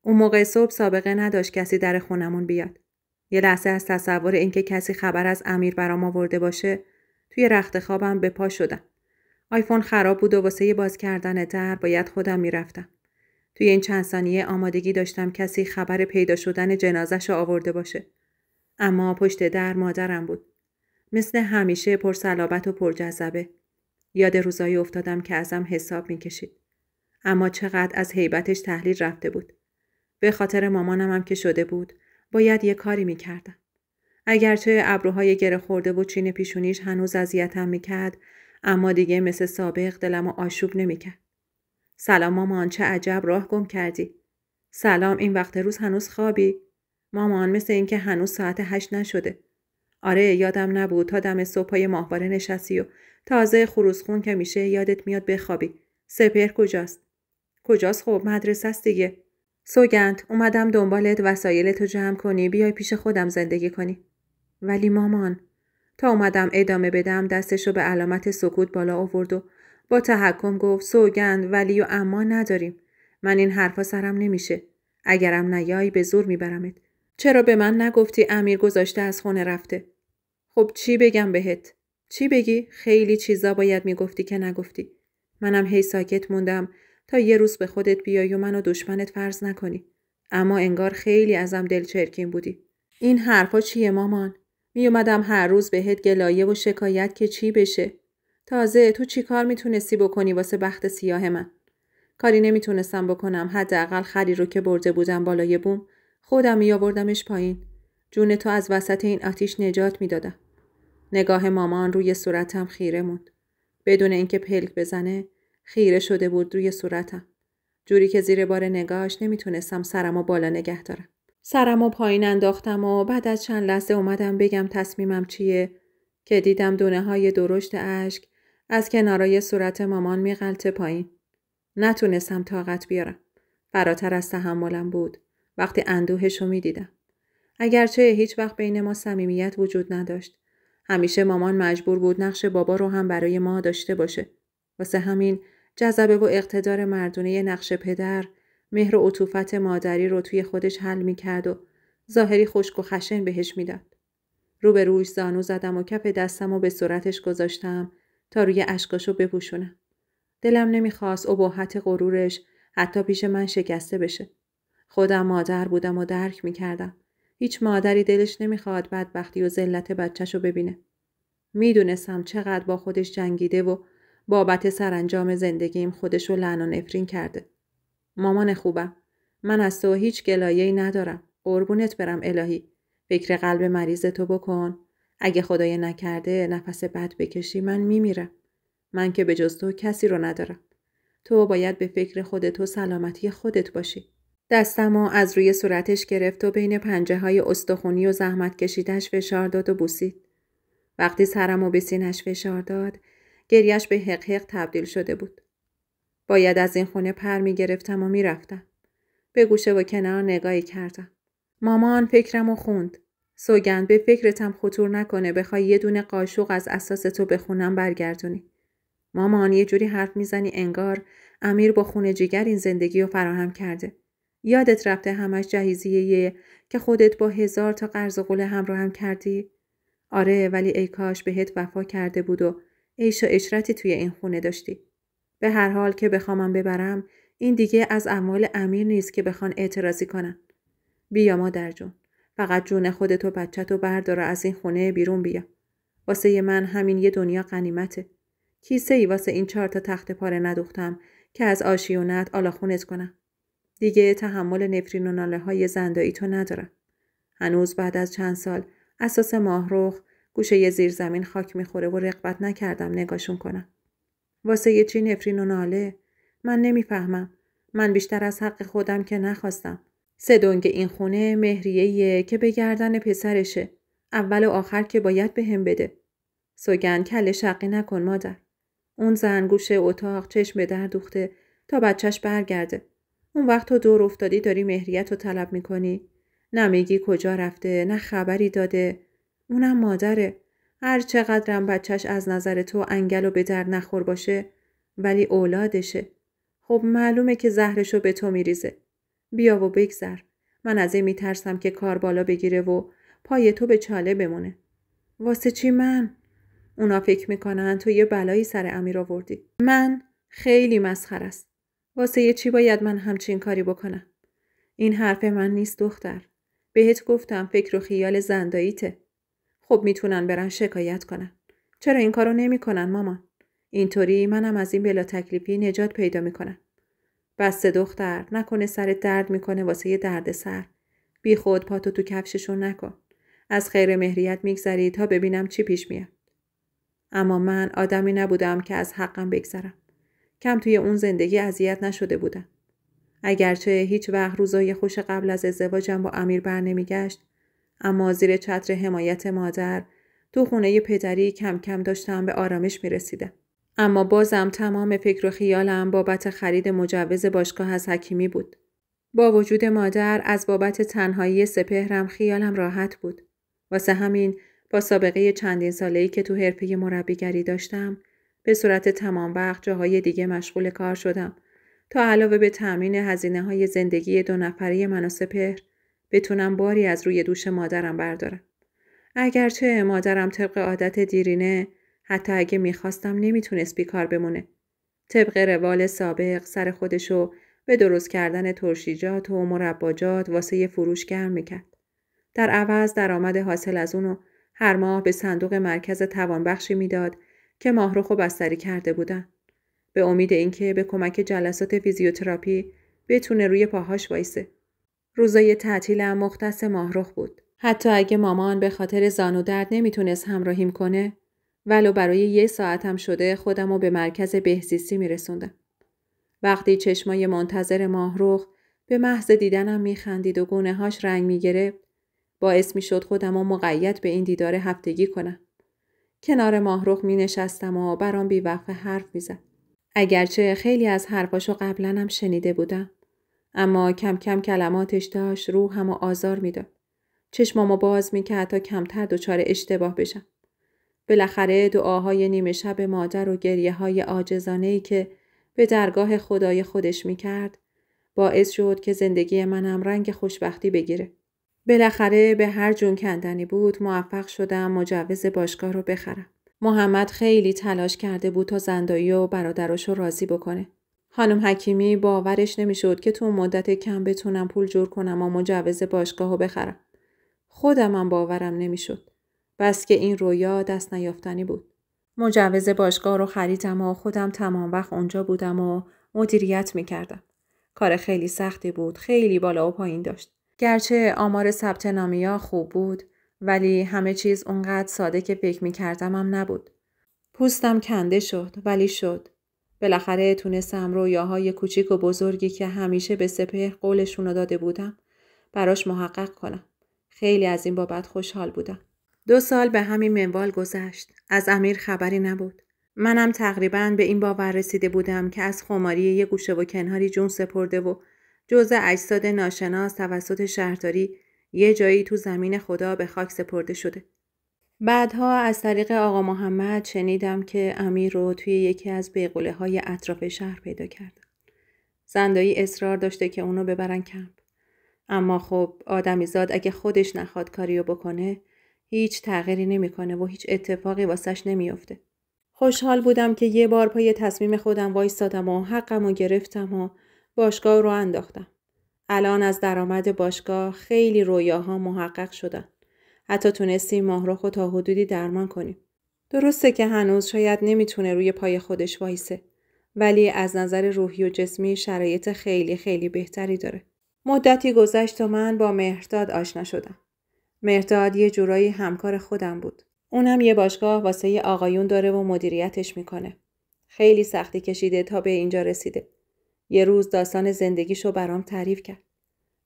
اون موقع صبح سابقه نداشت کسی در خونمون بیاد. یه لحظه از تصور اینکه کسی خبر از امیر برام آورده باشه توی رخت خوابم به پا شدم. آیفون خراب بود و واسه باز کردن در باید خودم میرفتم. توی این چند ثانیه آمادگی داشتم کسی خبر پیدا شدن جنازه‌شو آورده باشه. اما پشت در مادرم بود. مثل همیشه پرصلابت و پرجذبه. یاد روزایی افتادم که ازم حساب میکشید. اما چقدر از هیبتش تحلیل رفته بود. به خاطر مامانم هم که شده بود، باید یه کاری میکردم. اگرچه ابروهای گره خورده و چین پیشونیش هنوز اذیتم میکرد، اما دیگه مثل سابق دلمو آشوب نمیکرد. سلام مامان، چه عجب راه گم کردی؟ سلام، این وقت روز هنوز خوابی؟ مامان، مثل این که هنوز ساعت 8 نشده. آره، یادم نبود تا دم صبح پای ماهواره نشستی و تازه خروسخون که میشه یادت میاد بخوابی. سپهر کجاست؟ کجاست خب؟ مدرسه است دیگه. سوگند، اومدم دنبالت وسایلتو جمع کنی بیای پیش خودم زندگی کنی. ولی مامان، تا اومدم ادامه بدم دستشو به علامت سکوت بالا آورد و با تحکم گفت سوگند ولی و اما نداریم. من این حرفا سرم نمیشه. اگرم نیای به زور میبرمت. چرا به من نگفتی امیر گذاشته از خونه رفته؟ خب چی بگم بهت؟ چی بگی؟ خیلی چیزا باید میگفتی که نگفتی. منم هی ساکت موندم تا یه روز به خودت بیای و منو دشمنت فرض نکنی. اما انگار خیلی ازم دلچرکین بودی. این حرفا چیه مامان؟ می اومدم هر روز بهت گلایه و شکایت که چی بشه. تازه تو چی کار میتونستی بکنی واسه بخت سیاه من؟ کاری نمیتونستم بکنم، حداقل خری رو که برده بودم بالای بوم خودم میآوردمش پایین. جون تو از وسط این آتیش نجات میدادم. نگاه مامان روی صورتم خیره موند. بدون اینکه پلک بزنه خیره شده بود روی صورتم. جوری که زیر بار نگاهش نمیتونستم سرمو بالا نگه دارم. سرمو پایین انداختم و بعد از چند لحظه اومدم بگم تصمیمم چیه که دیدم دونه‌های درشت اشک از کنارای صورت مامان میغلطه پایین. نتونستم طاقت بیارم. فراتر از تحملم بود وقتی اندوهشو میدیدم. اگرچه هیچ وقت بین ما صمیمیت وجود نداشت. همیشه مامان مجبور بود نقش بابا رو هم برای ما داشته باشه. واسه همین جذبه و اقتدار مردونه نقش پدر، مهر و عطوفت مادری رو توی خودش حل میکرد و ظاهری خشک و خشن بهش میداد. رو به روش زانو زدم و کف دستم رو به صورتش گذاشتم تا روی اشکاشو بپوشونم. دلم نمیخواست اباحت غرورش حتی پیش من شکسته بشه. خودم مادر بودم و درک میکردم. هیچ مادری دلش نمیخواد بدبختی و ذلت بچه‌شو ببینه. میدونستم چقدر با خودش جنگیده و بابت سرانجام زندگیم خودشو لعن و نفرین کرده. مامان خوبم، من از تو هیچ گلایه‌ای ندارم. قربونت برم الهی. فکر قلب مریض تو بکن. اگه خدای نکرده نفس بد بکشی من میمیرم. من که به جز تو کسی رو ندارم. تو باید به فکر خودت و سلامتی خودت باشی. دستمو از روی صورتش گرفت و بین پنجه های استخونی و زحمت کشیدش فشار داد و بوسید. وقتی سرمو به سینش فشار داد، گریش به حق حق تبدیل شده بود. باید از این خونه پر می گرفتم و می رفتم. به گوشه و کنار نگاهی کردم. مامان فکرمو خوند. سوگند به فکرتم خطور نکنه بخوای یه دونه قاشق از اساس تو به خونم برگردونی. مامان یه جوری حرف میزنی انگار امیر با خون جگر این زندگی رو فراهم کرده. یادت رفته همش جهیزیه که خودت با 1000 تا قرض و قله همراهم کردی؟ آره، ولی ای کاش بهت وفا کرده بود و عیش و عشرتی توی این خونه داشتی. به هر حال که بخوامم ببرم، این دیگه از اموال امیر نیست که بخوان اعتراضی کنن. بیا مادر جون، فقط جون خودت و بچه‌تو بردار از این خونه بیرون بیا. واسه من همین یه دنیا غنیمته. کیسه ای واسه این 4 تا تخت پاره ندوختم که از آشیونت آلاخونت کنم. دیگه تحمل نفرین و ناله های زندایی تو ندارم. هنوز بعد از چند سال اساس ماهرخ گوشه زیر زمین خاک میخوره و رغبت نکردم نگاشون کنم. واسه یه چی نفرین و ناله؟ من نمیفهمم. من بیشتر از حق خودم که نخواستم. 3 دنگ این خونه مهریه‌ایه که به گردن پسرشه. اول و آخر که باید بهم بده. سوگند کله شقی نکن مادر. اون زن گوشه اتاق چشم به در دوخته تا بچهش برگرده. اون وقت تو دور افتادی داری مهریت رو طلب میکنی؟ نمیگی کجا رفته، نه خبری داده. اونم مادره. هر چقدرم بچهش از نظر تو انگل و به در نخور باشه، ولی اولادشه. خب معلومه که زهرشو به تو میریزه. بیا و بگذر. من از این میترسم که کار بالا بگیره و پای تو به چاله بمونه. واسه چی من؟ اونا فکر میکنن تو یه بلایی سر امیر آوردی. من خیلی مسخره است. واسه یه چی باید من همچین کاری بکنم؟ این حرف من نیست دختر. بهت گفتم فکر و خیال زنداییته. خب میتونن برن شکایت کنن. چرا این کارو نمیکنن مامان؟ اینطوری منم از این بلا تکلیفی نجات پیدا میکنم. بس دختر، نکنه سرت درد میکنه واسه یه درد سر. بی خود پاتو تو کفششون نکن. از خیر مهریت میگذری تا ببینم چی پیش میاد. اما من آدمی نبودم که از حقم بگذرم. کم توی اون زندگی اذیت نشده بودم. اگرچه هیچ وقت روزای خوش قبل از ازدواجم با امیر بر نمیگشت، اما زیر چتر حمایت مادر تو خونه پدری کم کم داشتم به آرامش میرسیدم. اما بازم تمام فکر و خیالم بابت خرید مجوز باشگاه از حکیمی بود. با وجود مادر از بابت تنهایی سپهرم خیالم راحت بود. واسه همین با سابقه چندین ساله‌ای که تو حرفه مربیگری داشتم، به صورت تمام وقت جاهای دیگه مشغول کار شدم تا علاوه به تأمین هزینه‌های زندگی 2 نفره من و سپهر بتونم باری از روی دوش مادرم بردارم. اگرچه مادرم طبق عادت دیرینه حتی اگه میخواستم نمیتونست بیکار بمونه. طبق روال سابق سر خودشو به درست کردن ترشیجات و مرباجات واسه فروش گرم میکرد. در عوض درآمد حاصل از اونو هر ماه به صندوق مرکز توانبخشی میداد که ماهرخو بستری کرده بودن. به امید اینکه به کمک جلسات فیزیوتراپی بتونه روی پاهاش وایسه. روزای تعطیلم مختص ماهرخ بود. حتی اگه مامان به خاطر زانو درد نمیتونست همراهیم کنه، ولو برای 1 ساعتم شده خودمو به مرکز بهزیستی میرسوندم. وقتی چشمای منتظر ماهرخ به محض دیدنم میخندید و گونه‌هاش رنگ میگرفت، باعث میشد خودمو مقید به این دیدار هفتگی کنم. کنار ماهرخ مینشستم و برام بی‌وقفه حرف میزد. اگرچه خیلی از حرفاشو قبلنم شنیده بودم، اما کم کم کلماتش داشت روحمو آزار میداد. چشمامو باز میکرد تا کمتر دچار اشتباه بشم. بالاخره دعاهای نیمه شب مادر و گریه‌های عاجزانه‌ای که به درگاه خدای خودش میکرد باعث شد که زندگی منم رنگ خوشبختی بگیره. بالاخره به هر جون کندنی بود موفق شدم مجوز باشگاه رو بخرم. محمد خیلی تلاش کرده بود تا زندایی و برادراشو راضی بکنه. خانم حکیمی باورش نمیشد که تو مدت کم بتونم پول جور کنم و مجوز باشگاه رو بخرم. خودمم باورم نمیشد. بس که این رویا دست نیافتنی بود. مجوز باشگاه رو خریدم و خودم تمام وقت اونجا بودم و مدیریت میکردم. کار خیلی سختی بود، خیلی بالا و پایین داشت. گرچه آمار ثبت نامه‌ها خوب بود، ولی همه چیز اونقدر ساده که فکر میکردم هم نبود. پوستم کنده شد، ولی شد. بالاخره تونستم رویاهای کوچیک و بزرگی که همیشه به سپهر قولشون رو داده بودم براش محقق کنم. خیلی از این بابت خوشحال بودم. 2 سال به همین منوال گذشت. از امیر خبری نبود. منم تقریباً به این باور رسیده بودم که از خماری یه گوشه و کناری جون سپرده و جزء اجساد ناشناس توسط شهرداری یه جایی تو زمین خدا به خاک سپرده شده. بعدها از طریق آقا محمد شنیدم که امیر رو توی یکی از بیغوله‌های اطراف شهر پیدا کردن. زندایی اصرار داشته که اونو ببرن کمپ. اما خب آدمیزاد اگه خودش نخواد کاریو بکنه هیچ تغییری نمیکنه و هیچ اتفاقی واسش نمیافته. خوشحال بودم که یه بار پای تصمیم خودم وایستادم و حقمو گرفتم و باشگاه رو انداختم. الان از درآمد باشگاه خیلی رویاها محقق شدن. حتی تونستیم ماهرخو تا حدودی درمان کنیم. درسته که هنوز شاید نمیتونه روی پای خودش وایسه، ولی از نظر روحی و جسمی شرایط خیلی خیلی بهتری داره. مدتی گذشت و من با مهرداد آشنا شدم. مهرداد یه جورایی همکار خودم بود. اونم یه باشگاه واسه یه آقایون داره و مدیریتش میکنه. خیلی سختی کشیده تا به اینجا رسیده. یه روز داستان زندگیشو برام تعریف کرد.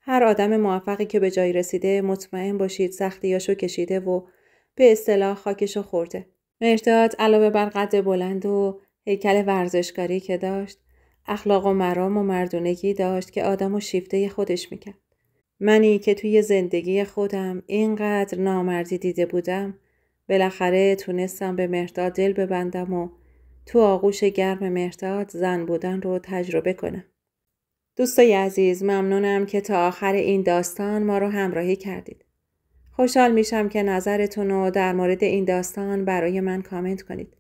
هر آدم موفقی که به جایی رسیده مطمئن باشید سختیاشو کشیده و به اصطلاح خاکشو خورده. مهرداد علاوه بر قد بلند و هیکل ورزشکاری که داشت، اخلاق و مرام و مردونگی داشت که آدمو شیفته خودش میکرد. منی که توی زندگی خودم اینقدر نامردی دیده بودم، بالاخره تونستم به مهرداد دل ببندم و تو آغوش گرم مهرداد زن بودن رو تجربه کنم. دوستای عزیز، ممنونم که تا آخر این داستان ما رو همراهی کردید. خوشحال میشم که نظرتون رو در مورد این داستان برای من کامنت کنید.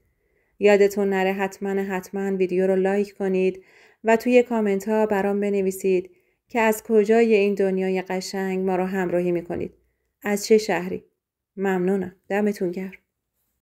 یادتون نره حتما ویدیو رو لایک کنید و توی کامنت ها برام بنویسید که از کجای این دنیای قشنگ ما رو همراهی میکنید. از چه شهری؟ ممنونم. دمتون گرم.